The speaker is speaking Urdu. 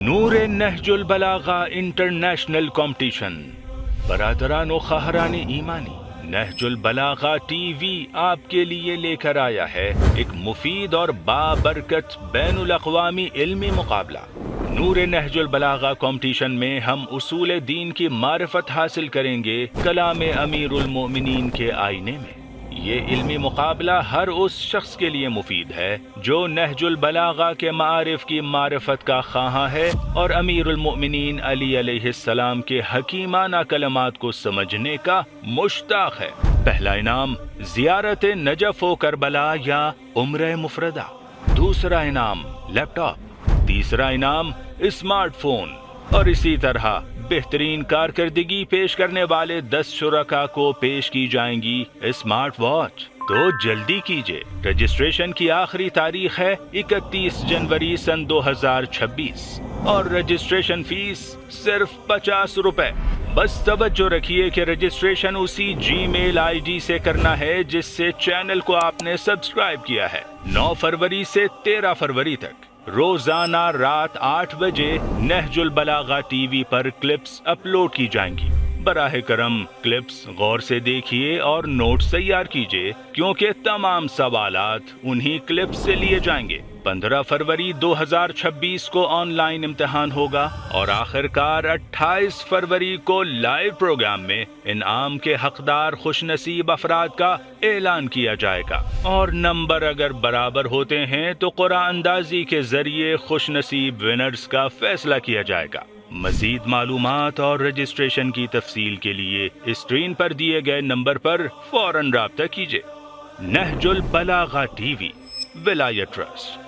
نور نہج البلاغہ انٹرنیشنل کمپٹیشن۔ برادران و خواہران ایمانی، نہج البلاغہ ٹی وی آپ کے لیے لے کر آیا ہے ایک مفید اور بابرکت بین الاقوامی علمی مقابلہ۔ نور نہج البلاغہ کمپٹیشن میں ہم اصول دین کی معرفت حاصل کریں گے کلام امیر المومنین کے آئینے میں۔ یہ علمی مقابلہ ہر اس شخص کے لیے مفید ہے جو نہج البلاغہ کے معارف کی معرفت کا خواہاں ہے اور امیر المؤمنین علی علیہ السلام کے حکیمانہ کلمات کو سمجھنے کا مشتاق ہے۔ پہلا انعام زیارت نجف و کربلا یا عمرہ مفردہ، دوسرا انعام لیپ ٹاپ، تیسرا انعام اسمارٹ فون، اور اسی طرح بہترین کارکردگی پیش کرنے والے 10 شرکاء کو پیش کی جائیں گی اسمارٹ واچ۔ تو جلدی کیجیے، رجسٹریشن کی آخری تاریخ ہے 31 جنوری سن 2026 اور رجسٹریشن فیس صرف 50 روپے۔ بس توجہ رکھیے کہ رجسٹریشن اسی جی میل آئی ڈی سے کرنا ہے جس سے چینل کو آپ نے سبسکرائب کیا ہے۔ 9 فروری سے 13 فروری تک روزانہ رات 8 بجے نہج البلاغہ ٹی وی پر کلپس اپلوڈ کی جائیں گی۔ براہ کرم کلپس غور سے دیکھیے اور نوٹس تیار کیجیے کیونکہ تمام سوالات انہی کلپس سے لیے جائیں گے۔ 15 فروری 2026 کو آن لائن امتحان ہوگا اور آخر کار 28 فروری کو لائیو پروگرام میں انعام کے حقدار خوش نصیب افراد کا اعلان کیا جائے گا، اور نمبر اگر برابر ہوتے ہیں تو قرعہ اندازی کے ذریعے خوش نصیب ونرز کا فیصلہ کیا جائے گا۔ مزید معلومات اور رجسٹریشن کی تفصیل کے لیے اسکرین پر دیے گئے نمبر پر فوراً رابطہ کیجیے۔ نہج البلاغہ ٹی وی، ولایت ٹرسٹ۔